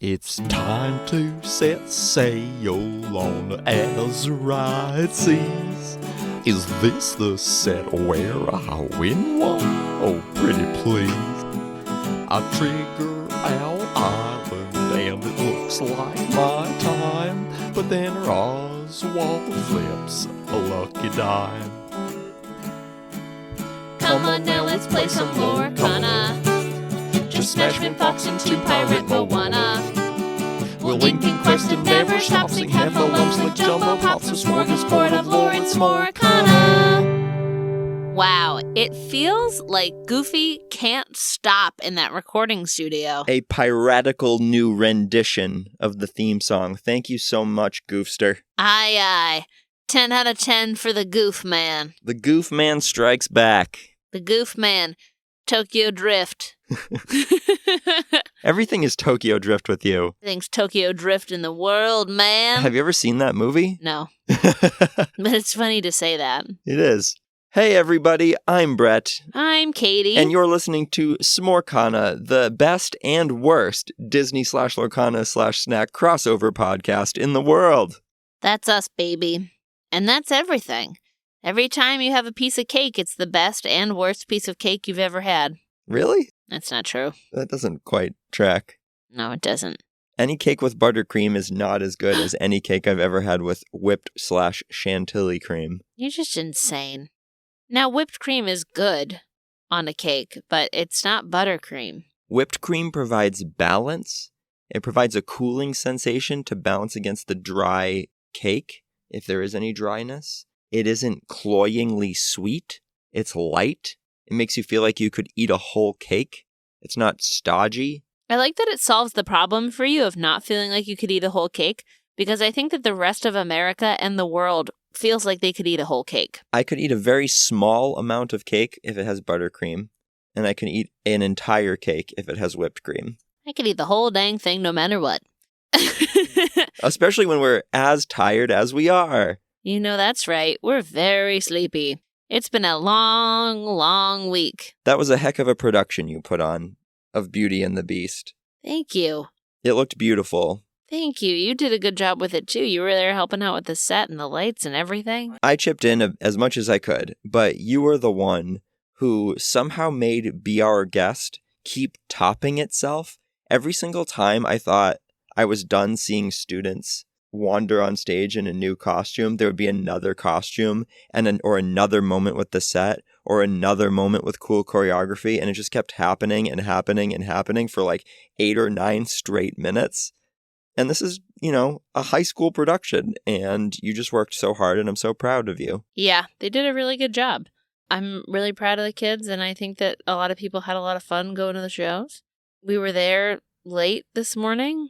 It's time to set sail on Azurite seas. Is this the set where I win one? Oh, pretty please. I trigger our island and it looks like my time, but then Oswald flips a lucky dime. Come on now, let's play some Lorcana. Just smash Fox into Pirate Moana. We'll link and quest and never stop, sing heffalumps like jumbo pops, a smorgasbord of lore, it's Lorcana. Wow, it feels like Goofy can't stop in that recording studio. A piratical new rendition of the theme song. Thank you so much, Goofster. Aye, aye. 10 out of 10 for the Goof Man. The Goof Man strikes back. The Goof Man. Tokyo Drift. Everything is Tokyo Drift with you. Everything's Tokyo Drift in the world, man. Have you ever seen that movie? No. But it's funny to say that. It is. Hey everybody, I'm Brett. I'm Katie. And you're listening to Smorcana, the best and worst Disney/Lorcana/snack crossover podcast in the world. That's us, baby. And that's everything. Every time you have a piece of cake, it's the best and worst piece of cake you've ever had. Really? That's not true. That doesn't quite track. No, it doesn't. Any cake with buttercream is not as good as any cake I've ever had with whipped/chantilly cream. You're just insane. Now, whipped cream is good on a cake, but it's not buttercream. Whipped cream provides balance. It provides a cooling sensation to balance against the dry cake, if there is any dryness. It isn't cloyingly sweet. It's light. It makes you feel like you could eat a whole cake. It's not stodgy. I like that it solves the problem for you of not feeling like you could eat a whole cake, because I think that the rest of America and the world feels like they could eat a whole cake. I could eat a very small amount of cake if it has buttercream, and I can eat an entire cake if it has whipped cream. I could eat the whole dang thing no matter what. Especially when we're as tired as we are. You know that's right. We're very sleepy. It's been a long, long week. That was a heck of a production you put on of Beauty and the Beast. Thank you. It looked beautiful. Thank you. You did a good job with it, too. You were there helping out with the set and the lights and everything. I chipped in as much as I could, but you were the one who somehow made Be Our Guest keep topping itself. Every single time I thought I was done seeing students wander on stage in a new costume, there would be another costume or another moment with the set or another moment with cool choreography, and it just kept happening and happening and happening for like 8 or 9 straight minutes. And this is, a high school production, and you just worked so hard, and I'm so proud of you. Yeah, they did a really good job. I'm really proud of the kids, and I think that a lot of people had a lot of fun going to the shows. We were there late this morning,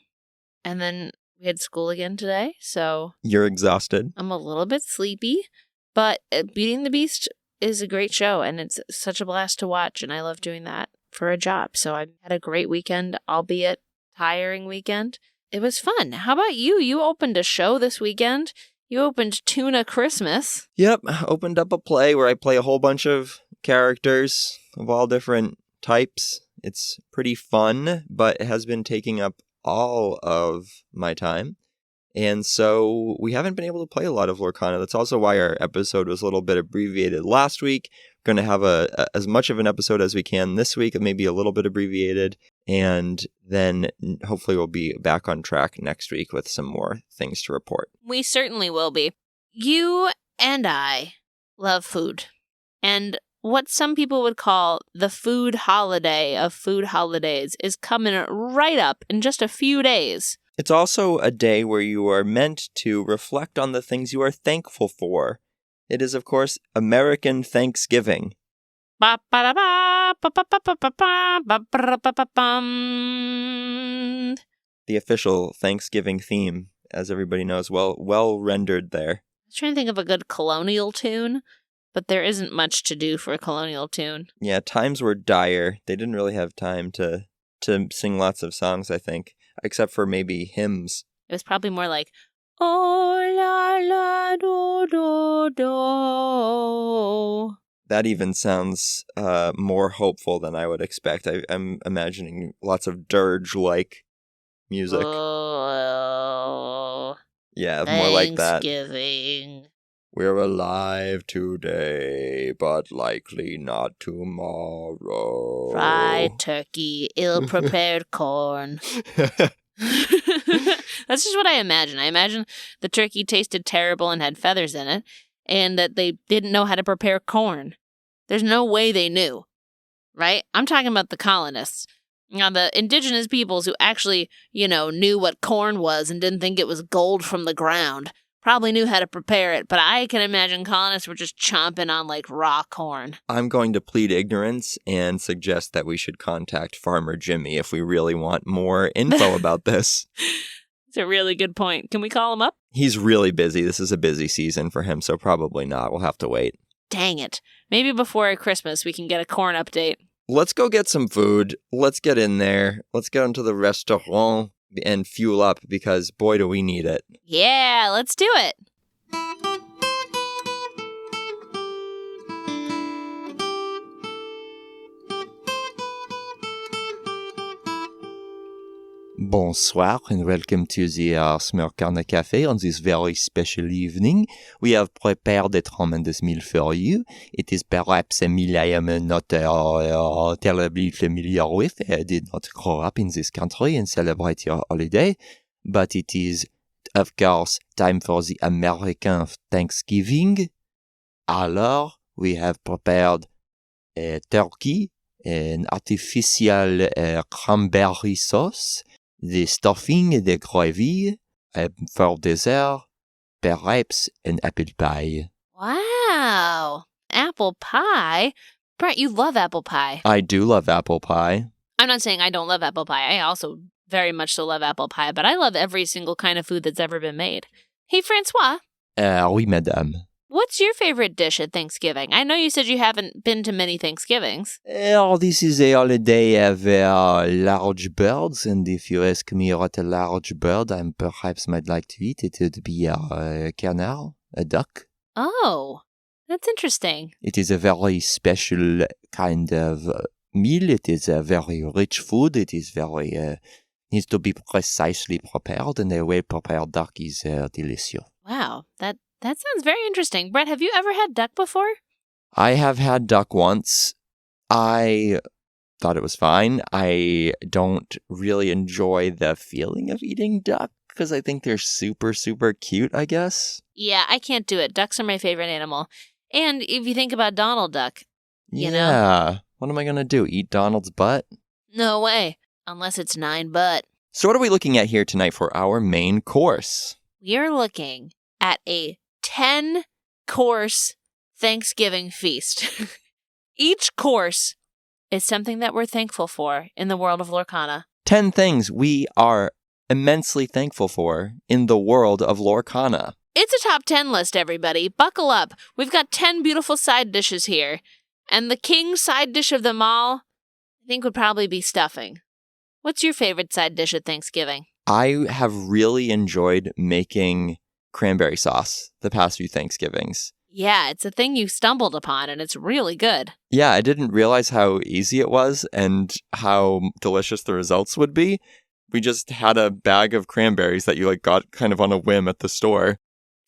and then we had school again today, so... You're exhausted. I'm a little bit sleepy, but Beauty and the Beast is a great show, and it's such a blast to watch, and I love doing that for a job. So I had a great weekend, albeit tiring weekend. It was fun. How about you? You opened a show this weekend. You opened Tuna Christmas. Yep, I opened up a play where I play a whole bunch of characters of all different types. It's pretty fun, but it has been taking up all of my time, and so we haven't been able to play a lot of Lorcana. That's also why our episode was a little bit abbreviated last week. We're going to have as much of an episode as we can this week, maybe a little bit abbreviated, and then hopefully we'll be back on track next week with some more things to report. We certainly will be. You and I love food, and what some people would call the food holiday of food holidays is coming right up in just a few days. It's also a day where you are meant to reflect on the things you are thankful for. It is, of course, American Thanksgiving. The official Thanksgiving theme, as everybody knows, well rendered there. I was trying to think of a good colonial tune, but there isn't much to do for a colonial tune. Yeah, times were dire. They didn't really have time to sing lots of songs, I think, except for maybe hymns. It was probably more like, oh la la do do do. That even sounds more hopeful than I would expect. I'm imagining lots of dirge-like music. Oh, Yeah, more like that. Thanksgiving. We're alive today, but likely not tomorrow. Fried turkey, ill-prepared corn. That's just what I imagine. I imagine the turkey tasted terrible and had feathers in it, and that they didn't know how to prepare corn. There's no way they knew, right? I'm talking about the colonists. Now, the indigenous peoples who actually, knew what corn was and didn't think it was gold from the ground probably knew how to prepare it, but I can imagine colonists were just chomping on, raw corn. I'm going to plead ignorance and suggest that we should contact Farmer Jimmy if we really want more info about this. It's a really good point. Can we call him up? He's really busy. This is a busy season for him, so probably not. We'll have to wait. Dang it. Maybe before Christmas we can get a corn update. Let's go get some food. Let's get in there. Let's get into the restaurant and fuel up because, boy, do we need it. Yeah, let's do it. Bonsoir and welcome to the Lorcana Cafe on this very special evening. We have prepared a tremendous meal for you. It is perhaps a meal I am not terribly familiar with. I did not grow up in this country and celebrate your holiday, but it is, of course, time for the American Thanksgiving. Alors, we have prepared a turkey, an artificial cranberry sauce, the stuffing, the gravy, for dessert, perhaps an apple pie. Wow. Apple pie? Brett, you love apple pie. I do love apple pie. I'm not saying I don't love apple pie. I also very much so love apple pie, but I love every single kind of food that's ever been made. Hey, Francois. Oui, madame. What's your favorite dish at Thanksgiving? I know you said you haven't been to many Thanksgivings. This is a holiday of large birds, and if you ask me what a large bird I perhaps might like to eat, it would be a canard, a duck. Oh, that's interesting. It is a very special kind of meal. It is a very rich food. It is very needs to be precisely prepared, and a well-prepared duck is delicious. Wow, that sounds very interesting. Brett, have you ever had duck before? I have had duck once. I thought it was fine. I don't really enjoy the feeling of eating duck because I think they're super, super cute, I guess. Yeah, I can't do it. Ducks are my favorite animal. And if you think about Donald Duck, you know? Yeah. What am I going to do? Eat Donald's butt? No way. Unless it's 9 butt. So what are we looking at here tonight for our main course? We are looking at a 10-course Thanksgiving feast. Each course is something that we're thankful for in the world of Lorcana. 10 things we are immensely thankful for in the world of Lorcana. It's a top 10 list, everybody. Buckle up. We've got 10 beautiful side dishes here. And the king side dish of them all, I think, would probably be stuffing. What's your favorite side dish at Thanksgiving? I have really enjoyed making cranberry sauce the past few Thanksgivings. Yeah, it's a thing you stumbled upon, and it's really good. Yeah, I didn't realize how easy it was and how delicious the results would be. We just had a bag of cranberries that you got kind of on a whim at the store.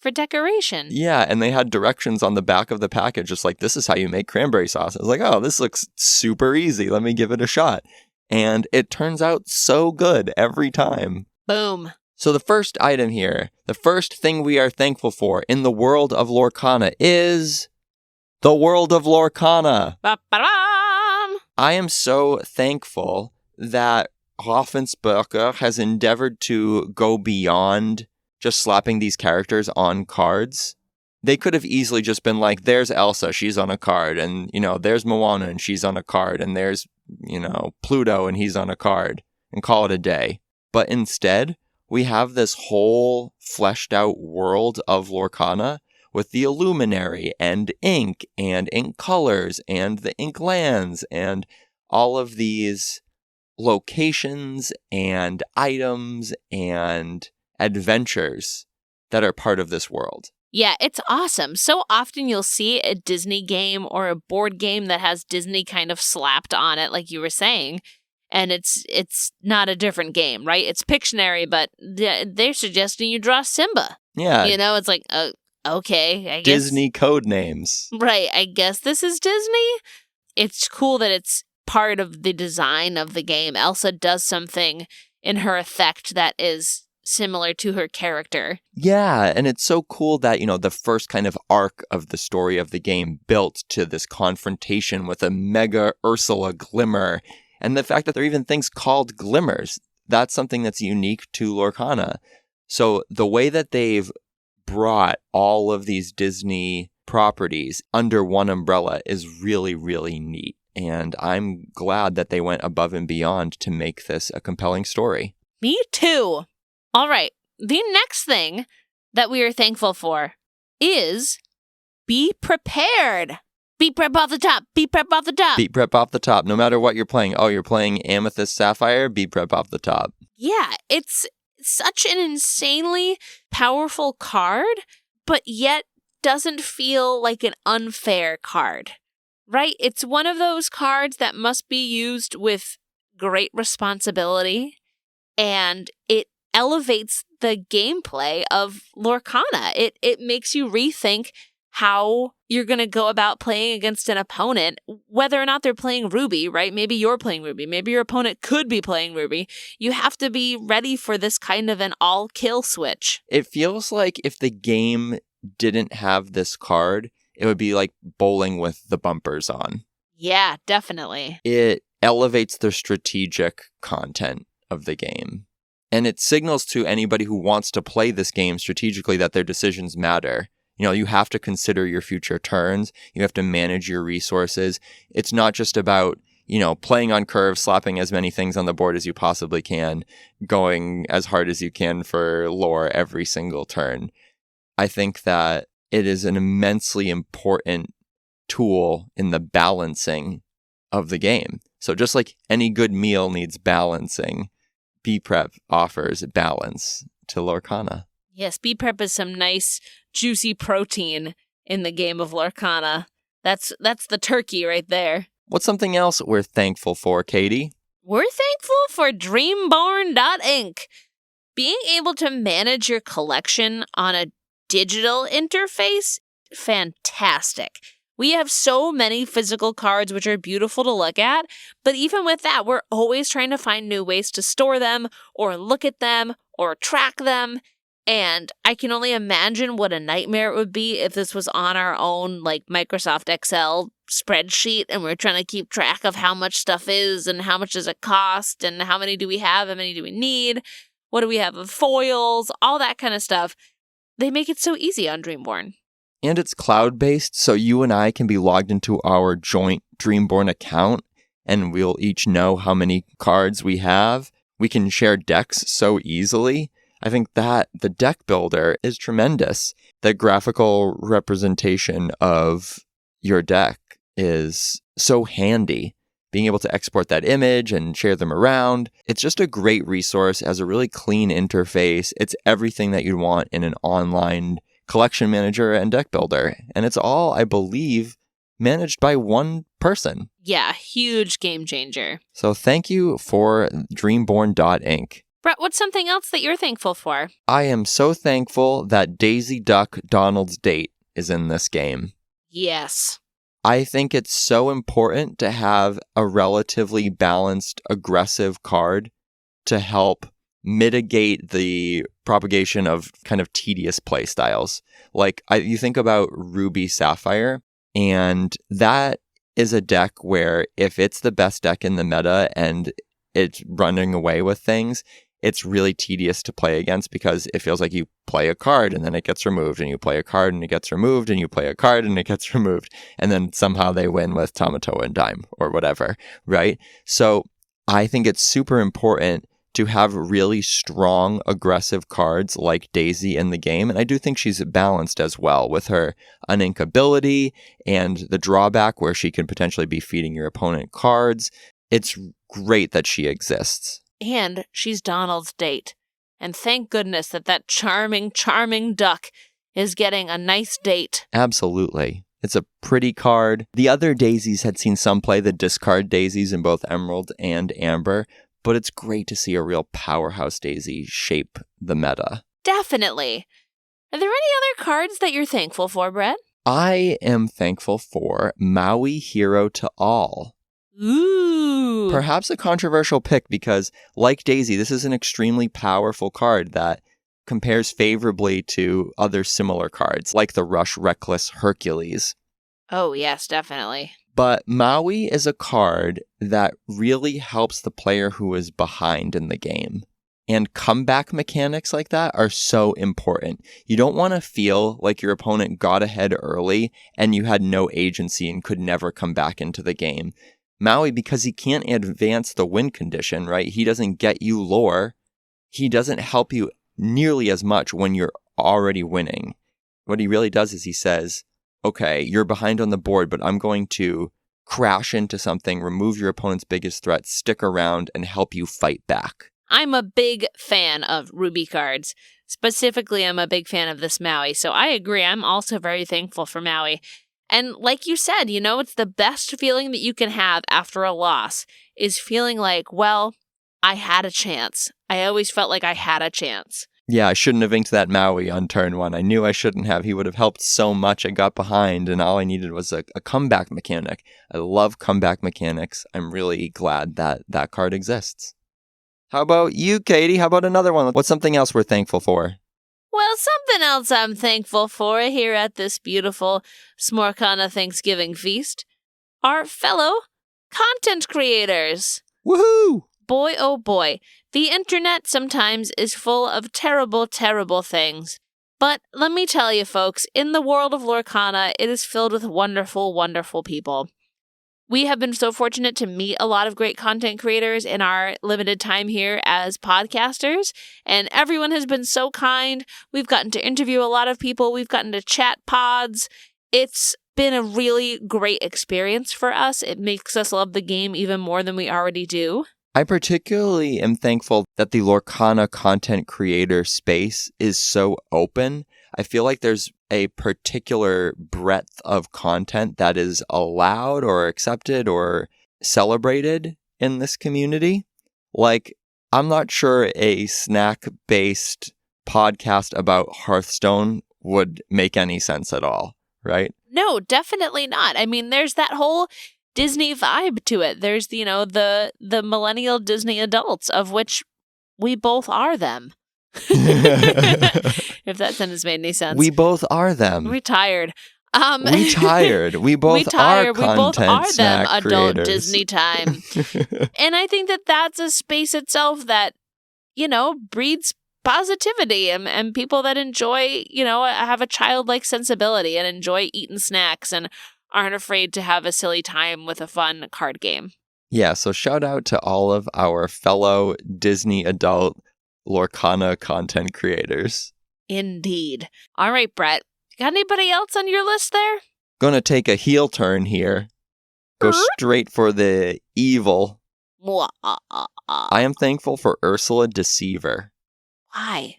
For decoration. Yeah, and they had directions on the back of the package, just like, this is how you make cranberry sauce. I was like, oh, this looks super easy. Let me give it a shot. And it turns out so good every time. Boom. So the first item here, the first thing we are thankful for in the world of Lorcana is the world of Lorcana. Ba-ba-dum! I am so thankful that Ravensburger has endeavored to go beyond just slapping these characters on cards. They could have easily just been like, there's Elsa, she's on a card, and, there's Moana, and she's on a card, and there's, Pluto, and he's on a card, and call it a day. But instead, we have this whole fleshed out world of Lorcana with the Illuminary and ink colors and the ink lands and all of these locations and items and adventures that are part of this world. Yeah, it's awesome. So often you'll see a Disney game or a board game that has Disney kind of slapped on it, like you were saying. and it's not a different game, right? It's Pictionary, but they're suggesting you draw Simba. Yeah. It's like, okay, I guess. Disney code names. Right, I guess this is Disney. It's cool that it's part of the design of the game. Elsa does something in her effect that is similar to her character. Yeah, and it's so cool that, the first kind of arc of the story of the game built to this confrontation with a mega Ursula Glimmer. And the fact that there are even things called glimmers, that's something that's unique to Lorcana. So the way that they've brought all of these Disney properties under one umbrella is really, really neat. And I'm glad that they went above and beyond to make this a compelling story. Me too. All right. The next thing that we are thankful for is be prepared. Beat prep off the top. Beat prep off the top. Beat prep off the top. No matter what you're playing. Oh, you're playing Amethyst Sapphire? Beat prep off the top. Yeah, it's such an insanely powerful card, but yet doesn't feel like an unfair card, right? It's one of those cards that must be used with great responsibility, and it elevates the gameplay of Lorcana. It makes you rethink how you're going to go about playing against an opponent, whether or not they're playing Ruby, right? Maybe you're playing Ruby. Maybe your opponent could be playing Ruby. You have to be ready for this kind of an all-kill switch. It feels like if the game didn't have this card, it would be like bowling with the bumpers on. Yeah, definitely. It elevates the strategic content of the game. And it signals to anybody who wants to play this game strategically that their decisions matter. You have to consider your future turns. You have to manage your resources. It's not just about, playing on curve, slapping as many things on the board as you possibly can, going as hard as you can for lore every single turn. I think that it is an immensely important tool in the balancing of the game. So just like any good meal needs balancing, B-Prep offers balance to Lorcana. Yes, B-Prep is some nice, juicy protein in the game of Lorcana. That's the turkey right there. What's something else we're thankful for, Katie? We're thankful for Dreamborn.inc. Being able to manage your collection on a digital interface, fantastic. We have so many physical cards which are beautiful to look at, but even with that, we're always trying to find new ways to store them or look at them or track them. And I can only imagine what a nightmare it would be if this was on our own, like, Microsoft Excel spreadsheet, and we're trying to keep track of how much stuff is and how much does it cost and how many do we have, how many do we need, what do we have of foils, all that kind of stuff. They make it so easy on Dreamborn. And it's cloud-based, so you and I can be logged into our joint Dreamborn account, and we'll each know how many cards we have. We can share decks so easily. I think that the deck builder is tremendous. The graphical representation of your deck is so handy. Being able to export that image and share them around. It's just a great resource, has a really clean interface. It's everything that you'd want in an online collection manager and deck builder. And it's all, I believe, managed by one person. Yeah, huge game changer. So thank you for Dreamborn.inc. Brett, what's something else that you're thankful for? I am so thankful that Daisy Duck Donald's Date is in this game. Yes. I think it's so important to have a relatively balanced, aggressive card to help mitigate the propagation of kind of tedious play styles. Like, you think about Ruby Sapphire, and that is a deck where if it's the best deck in the meta and it's running away with things, it's really tedious to play against because it feels like you play a card and then it gets removed, and you play a card and it gets removed, and you play a card and it gets removed, and then somehow they win with Tamatoa and Dime or whatever, right? So I think it's super important to have really strong, aggressive cards like Daisy in the game, and I do think she's balanced as well with her unink ability and the drawback where she can potentially be feeding your opponent cards. It's great that she exists. And she's Donald's date. And thank goodness that charming, charming duck is getting a nice date. Absolutely. It's a pretty card. The other daisies had seen some play the discard daisies in both Emerald and Amber, but it's great to see a real powerhouse daisy shape the meta. Definitely. Are there any other cards that you're thankful for, Brett? I am thankful for Maui Hero to All. Ooh. Perhaps a controversial pick because, like Daisy, this is an extremely powerful card that compares favorably to other similar cards, like the Rush Reckless Hercules. Oh, yes, definitely. But Maui is a card that really helps the player who is behind in the game. And comeback mechanics like that are so important. You don't want to feel like your opponent got ahead early and you had no agency and could never come back into the game. Maui, because he can't advance the win condition, right? He doesn't get you lore. He doesn't help you nearly as much when you're already winning. What he really does is he says, okay, you're behind on the board, but I'm going to crash into something, remove your opponent's biggest threat, stick around, and help you fight back. I'm a big fan of Ruby cards. Specifically, I'm a big fan of this Maui, so I agree. I'm also very thankful for Maui. And like you said, it's the best feeling that you can have after a loss is feeling like, well, I had a chance. I always felt like I had a chance. Yeah, I shouldn't have inked that Maui on turn 1. I knew I shouldn't have. He would have helped so much. I got behind, and all I needed was a comeback mechanic. I love comeback mechanics. I'm really glad that card exists. How about you, Katie? How about another one? What's something else we're thankful for? Well, something else I'm thankful for here at this beautiful Lorcana Thanksgiving feast are fellow content creators. Woohoo! Boy, oh boy, the internet sometimes is full of terrible, terrible things. But let me tell you, folks, in the world of Lorcana, it is filled with wonderful, wonderful people. We have been so fortunate to meet a lot of great content creators in our limited time here as podcasters, and everyone has been so kind. We've gotten to interview a lot of people. We've gotten to chat pods. It's been a really great experience for us. It makes us love the game even more than we already do. I particularly am thankful that the Lorcana content creator space is so open. I feel like there's a particular breadth of content that is allowed or accepted or celebrated in this community. Like, I'm not sure a snack-based podcast about Hearthstone would make any sense at all, right? No, definitely not. I mean, there's that whole Disney vibe to it. There's, the millennial Disney adults, of which we both are them. If that sentence made any sense. We both are them. We're tired. We tired. We both are content snack them adult creators. Disney time. And I think that that's a space itself that, breeds positivity and people that enjoy, have a childlike sensibility and enjoy eating snacks and aren't afraid to have a silly time with a fun card game. Yeah, so shout out to all of our fellow Disney adult Lorcana content creators. Indeed. All right, Brett. Got anybody else on your list there? Gonna take a heel turn here. Go straight for the evil. I am thankful for Ursula Deceiver. Why?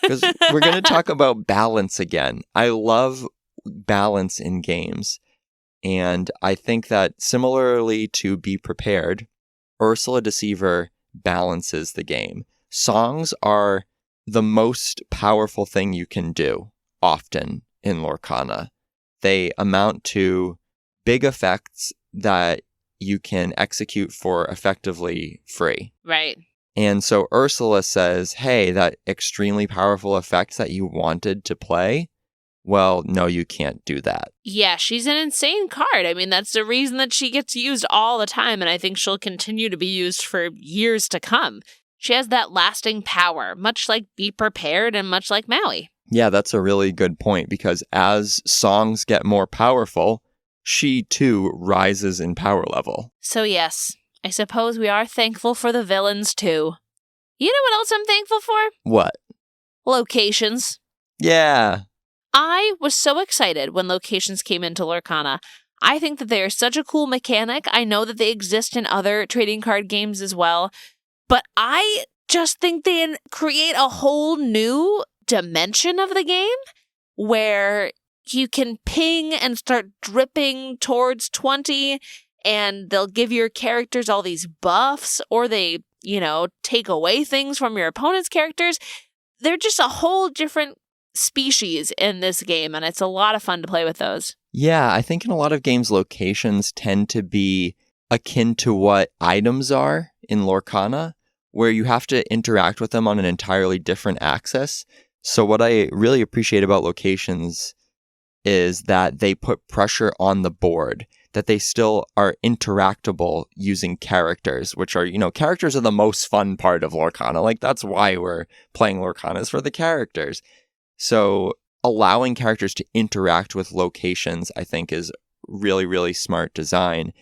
Because we're going to talk about balance again. I love balance in games. And I think that similarly to Be Prepared, Ursula Deceiver balances the game. Songs are the most powerful thing you can do, often, in Lorcana. They amount to big effects that you can execute for effectively free. Right. And so Ursula says, hey, that extremely powerful effect that you wanted to play, well, no, you can't do that. Yeah, she's an insane card. I mean, that's the reason that she gets used all the time, and I think she'll continue to be used for years to come. She has that lasting power, much like Be Prepared and much like Maui. Yeah, that's a really good point, because as songs get more powerful, she too rises in power level. So yes, I suppose we are thankful for the villains too. You know what else I'm thankful for? What? Locations. Yeah. I was so excited when locations came into Lorcana. I think that they are such a cool mechanic. I know that they exist in other trading card games as well, but I just think they create a whole new dimension of the game where you can ping and start dripping towards 20, and they'll give your characters all these buffs, or they, take away things from your opponent's characters. They're just a whole different species in this game, and it's a lot of fun to play with those. Yeah, I think in a lot of games, locations tend to be akin to what items are in Lorcana, where you have to interact with them on an entirely different axis. So what I really appreciate about locations is that they put pressure on the board, that they still are interactable using characters, which are, characters are the most fun part of Lorcana. Like, that's why we're playing Lorcana, is for the characters. So allowing characters to interact with locations, I think, is really, really smart design.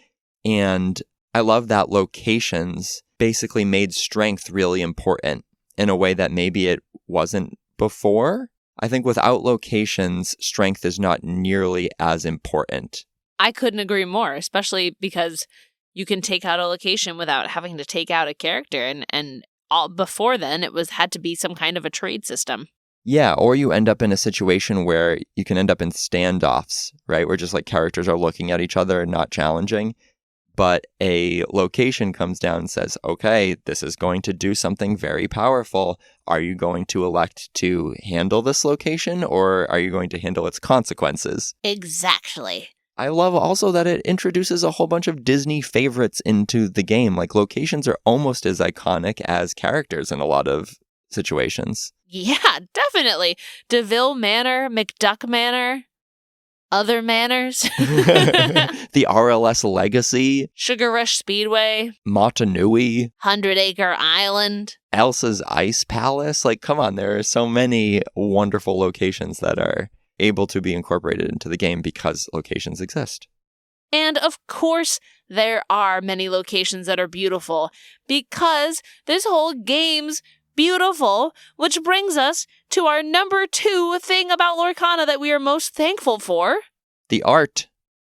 And I love that locations basically made strength really important in a way that maybe it wasn't before. I think without locations, strength is not nearly as important. I couldn't agree more, especially because you can take out a location without having to take out a character. And all before then, it had to be some kind of a trade system. Yeah, or you end up in a situation where you can end up in standoffs, right? Where just like characters are looking at each other and not challenging. But a location comes down and says, okay, this is going to do something very powerful. Are you going to elect to handle this location, or are you going to handle its consequences? Exactly. I love also that it introduces a whole bunch of Disney favorites into the game. Like, locations are almost as iconic as characters in a lot of situations. Yeah, definitely. DeVille Manor, McDuck Manor, other manors. The RLS Legacy. Sugar Rush Speedway. Motunui. 100 Acre Island. Elsa's Ice Palace. Like, come on, there are so many wonderful locations that are able to be incorporated into the game because locations exist. And of course, there are many locations that are beautiful because this whole game's beautiful, which brings us to our number 2 thing about Lorcana that we are most thankful for. The art.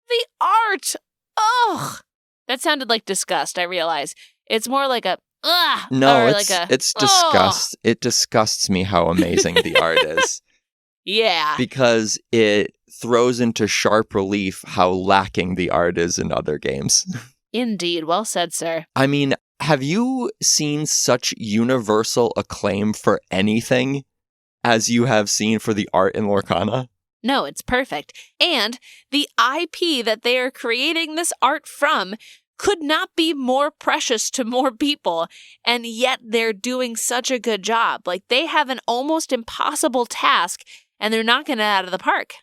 The art! Ugh! That sounded like disgust, I realize. It's more like a ugh! No, or it's disgust. It disgusts me how amazing the art is. Yeah. Because it throws into sharp relief how lacking the art is in other games. Indeed. Well said, sir. I mean, have you seen such universal acclaim for anything as you have seen for the art in Lorcana? No, it's perfect. And the IP that they are creating this art from could not be more precious to more people, and yet they're doing such a good job. Like, they have an almost impossible task, and they're knocking it out of the park.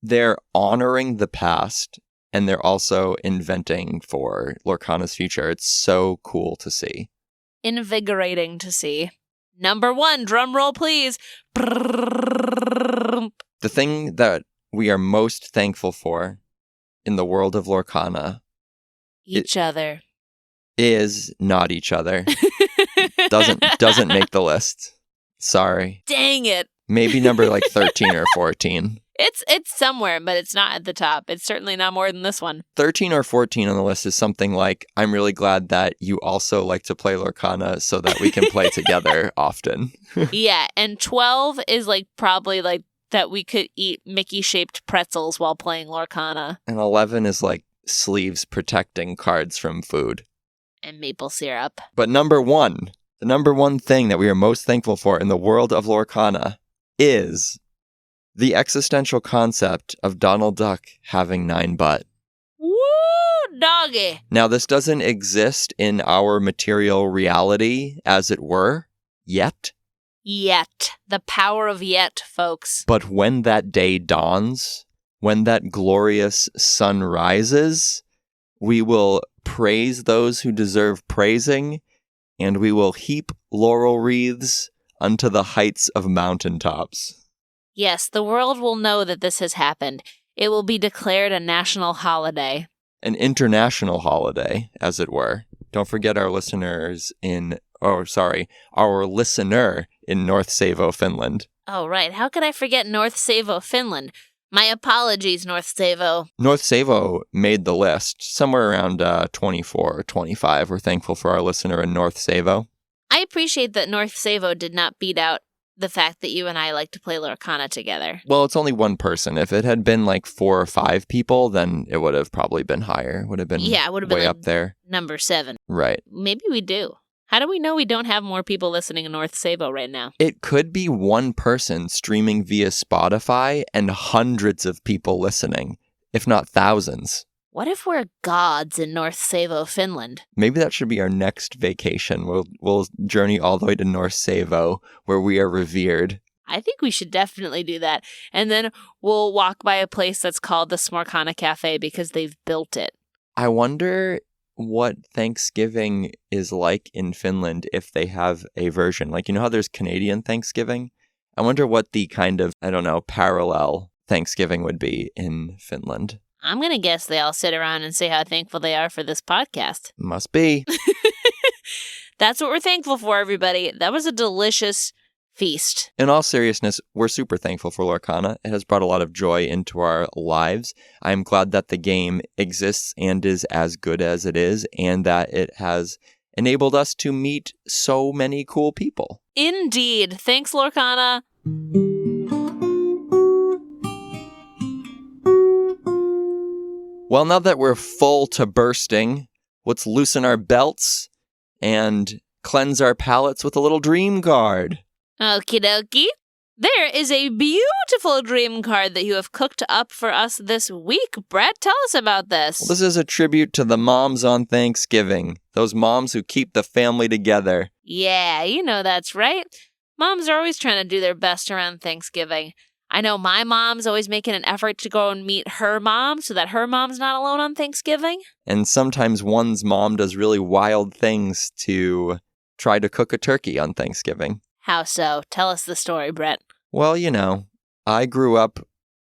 They're honoring the past, and they're also inventing for Lorcana's future. It's so cool to see. Invigorating to see. Number 1, drum roll, please. The thing that we are most thankful for in the world of Lorcana Each other. Is not each other. Doesn't make the list. Sorry. Dang it. Maybe number like 13 or 14. It's somewhere, but it's not at the top. It's certainly not more than this one. 13 or 14 on the list is something like, I'm really glad that you also like to play Lorcana so that we can play together often. Yeah, and 12 is probably that we could eat Mickey-shaped pretzels while playing Lorcana. And 11 is sleeves protecting cards from food. And maple syrup. But number 1, the number 1 thing that we are most thankful for in the world of Lorcana is the existential concept of Donald Duck having 9 butt. Woo, doggy! Now, this doesn't exist in our material reality, as it were, yet. Yet. The power of yet, folks. But when that day dawns, when that glorious sun rises, we will praise those who deserve praising, and we will heap laurel wreaths unto the heights of mountaintops. Yes, the world will know that this has happened. It will be declared a national holiday. An international holiday, as it were. Don't forget our listeners our listener in North Savo, Finland. Oh, right. How could I forget North Savo, Finland? My apologies, North Savo. North Savo made the list, somewhere around 24 or 25. We're thankful for our listener in North Savo. I appreciate that North Savo did not beat out the fact that you and I like to play Lorcana together. Well, it's only one person. If it had been like 4 or 5 people, then it would have probably been higher. Would have been it would have way been up there. Number 7. Right. Maybe we do. How do we know we don't have more people listening in North Sabo right now? It could be one person streaming via Spotify and hundreds of people listening, if not thousands. What if we're gods in North Savo, Finland? Maybe that should be our next vacation. We'll journey all the way to North Savo, where we are revered. I think we should definitely do that. And then we'll walk by a place that's called the Smorkana Cafe because they've built it. I wonder what Thanksgiving is like in Finland if they have a version. Like, you know how there's Canadian Thanksgiving? I wonder what the kind of, parallel Thanksgiving would be in Finland. I'm going to guess they all sit around and say how thankful they are for this podcast. Must be. That's what we're thankful for, everybody. That was a delicious feast. In all seriousness, we're super thankful for Lorcana. It has brought a lot of joy into our lives. I'm glad that the game exists and is as good as it is, and that it has enabled us to meet so many cool people. Indeed. Thanks, Lorcana. Well, now that we're full to bursting, let's loosen our belts and cleanse our palates with a little dream card. Okie dokie. There is a beautiful dream card that you have cooked up for us this week. Brett, tell us about this. Well, this is a tribute to the moms on Thanksgiving. Those moms who keep the family together. Yeah, you know that's right. Moms are always trying to do their best around Thanksgiving. I know my mom's always making an effort to go and meet her mom so that her mom's not alone on Thanksgiving. And sometimes one's mom does really wild things to try to cook a turkey on Thanksgiving. How so? Tell us the story, Brett. Well, I grew up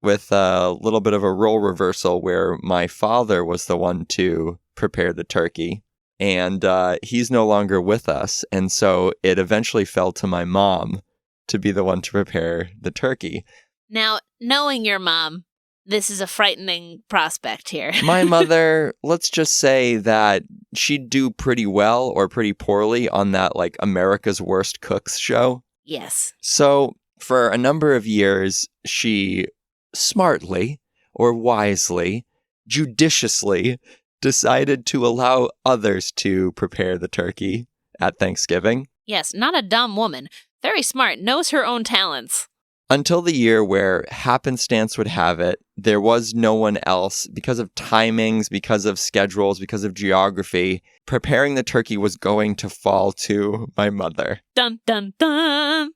with a little bit of a role reversal where my father was the one to prepare the turkey, and he's no longer with us, and so it eventually fell to my mom to be the one to prepare the turkey. Now, knowing your mom, this is a frightening prospect here. My mother, let's just say that she'd do pretty well or pretty poorly on that, America's Worst Cooks show. Yes. So, for a number of years, she smartly or wisely, judiciously decided to allow others to prepare the turkey at Thanksgiving. Yes, not a dumb woman. Very smart, knows her own talents. Until the year where happenstance would have it, there was no one else. Because of timings, because of schedules, because of geography, preparing the turkey was going to fall to my mother. Dun, dun, dun!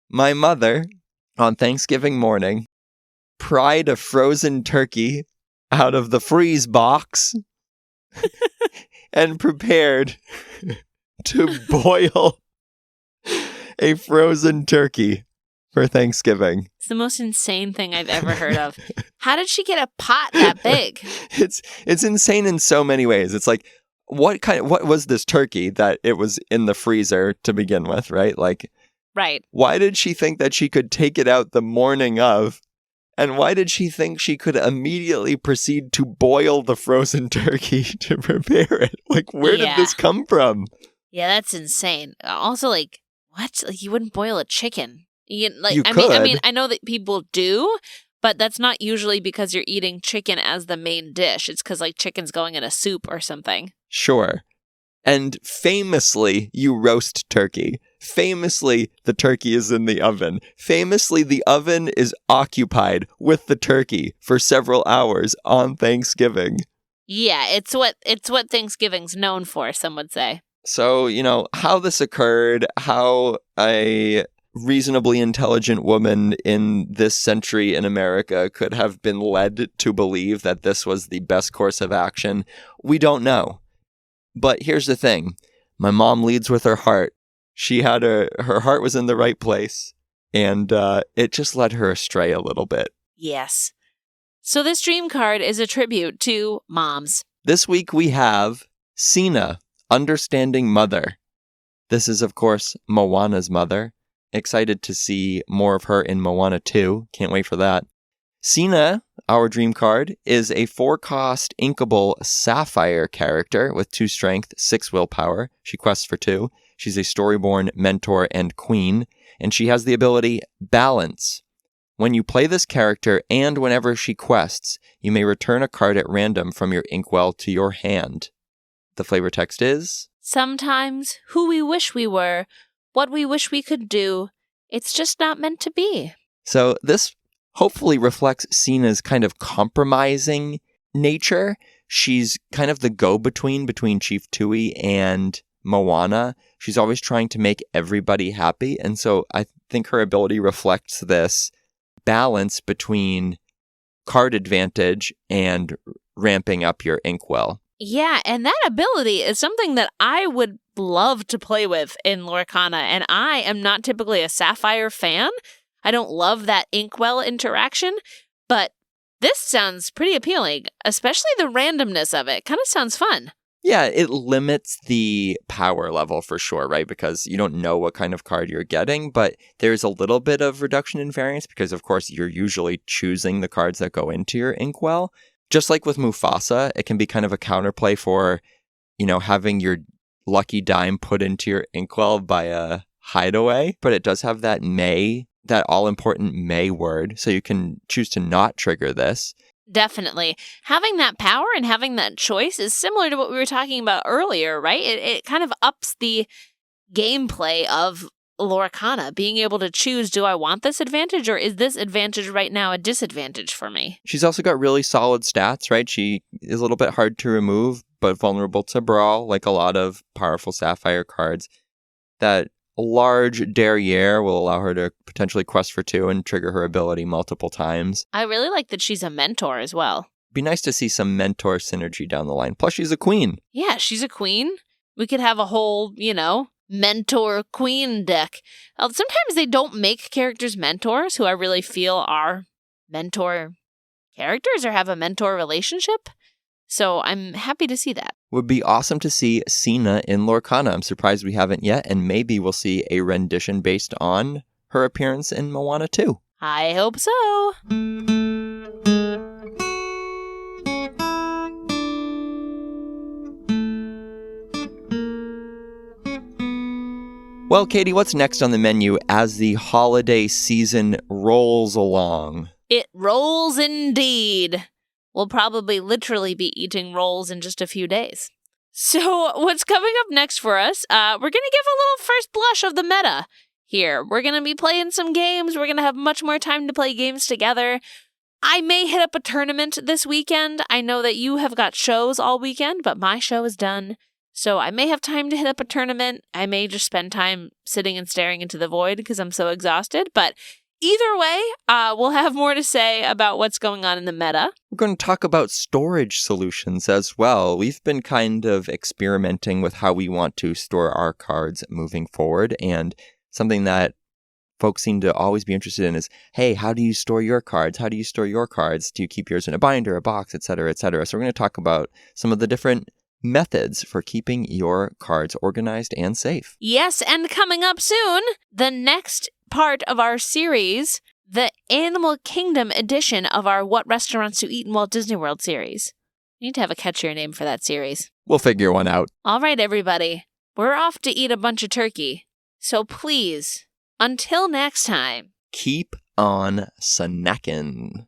My mother, on Thanksgiving morning, pried a frozen turkey out of the freeze box and prepared to boil a frozen turkey for Thanksgiving. It's the most insane thing I've ever heard of. How did she get a pot that big? It's insane in so many ways. It's like, what was this turkey that it was in the freezer to begin with, right? Right. Why did she think that she could take it out the morning of? And why did she think she could immediately proceed to boil the frozen turkey to prepare it? Where did this come from? Yeah, that's insane. Also, what? You wouldn't boil a chicken. You could. I mean, I know that people do, but that's not usually because you're eating chicken as the main dish. It's because chicken's going in a soup or something. Sure. And famously, you roast turkey. Famously, the turkey is in the oven. Famously, the oven is occupied with the turkey for several hours on Thanksgiving. Yeah, it's what Thanksgiving's known for, some would say. So, how this occurred, how a reasonably intelligent woman in this century in America could have been led to believe that this was the best course of action, we don't know. But here's the thing. My mom leads with her heart. She had her heart was in the right place, and it just led her astray a little bit. Yes. So this dream card is a tribute to moms. This week we have Sina, Understanding Mother. This is, of course, Moana's mother. Excited to see more of her in Moana 2. Can't wait for that. Sina, our dream card, is a 4-cost inkable sapphire character with 2 strength, 6 willpower. She quests for 2. She's a storyborn mentor and queen. and she has the ability Balance. When you play this character and whenever she quests, you may return a card at random from your inkwell to your hand. The flavor text is... Sometimes who we wish we were, what we wish we could do, it's just not meant to be. So this hopefully reflects Sina's kind of compromising nature. She's kind of the go-between between Chief Tui and Moana. She's always trying to make everybody happy. And so I think her ability reflects this balance between card advantage and ramping up your inkwell. Yeah, and that ability is something that I would love to play with in Lorcana, and I am not typically a Sapphire fan. I don't love that inkwell interaction, but this sounds pretty appealing, especially the randomness of it. Kind of sounds fun. Yeah, it limits the power level for sure, right? Because you don't know what kind of card you're getting, but there's a little bit of reduction in variance because, of course, you're usually choosing the cards that go into your inkwell. Just like with Mufasa, it can be kind of a counterplay for, having your lucky dime put into your inkwell by a hideaway, but it does have that all-important may word, so you can choose to not trigger this. Definitely. Having that power and having that choice is similar to what we were talking about earlier, right? It kind of ups the gameplay of Lorcana, being able to choose, do I want this advantage or is this advantage right now a disadvantage for me? She's also got really solid stats, right? She is a little bit hard to remove, but vulnerable to brawl, like a lot of powerful Sapphire cards. That large derriere will allow her to potentially quest for 2 and trigger her ability multiple times. I really like that she's a mentor as well. Be nice to see some mentor synergy down the line. Plus, she's a queen. Yeah, she's a queen. We could have a whole, mentor queen deck. Sometimes they don't make characters mentors who I really feel are mentor characters or have a mentor relationship. So I'm happy to see that. Would be awesome to see Sina in Lorcana. I'm surprised we haven't yet, and maybe we'll see a rendition based on her appearance in Moana 2. I hope so. Well, Katie, what's next on the menu as the holiday season rolls along? It rolls indeed. We'll probably literally be eating rolls in just a few days. So what's coming up next for us? We're going to give a little first blush of the meta here. We're going to be playing some games. We're going to have much more time to play games together. I may hit up a tournament this weekend. I know that you have got shows all weekend, but my show is done. So I may have time to hit up a tournament. I may just spend time sitting and staring into the void because I'm so exhausted. But either way, we'll have more to say about what's going on in the meta. We're going to talk about storage solutions as well. We've been kind of experimenting with how we want to store our cards moving forward. And something that folks seem to always be interested in is, hey, how do you store your cards? How do you store your cards? Do you keep yours in a binder, a box, et cetera, et cetera? So we're going to talk about some of the different methods for keeping your cards organized and safe. Yes, and coming up soon, the next part of our series, the Animal Kingdom edition of our What Restaurants to Eat in Walt Disney World series. We need to have a catchier name for that series. We'll figure one out. All right, everybody. We're off to eat a bunch of turkey. So please, until next time, keep on snacking.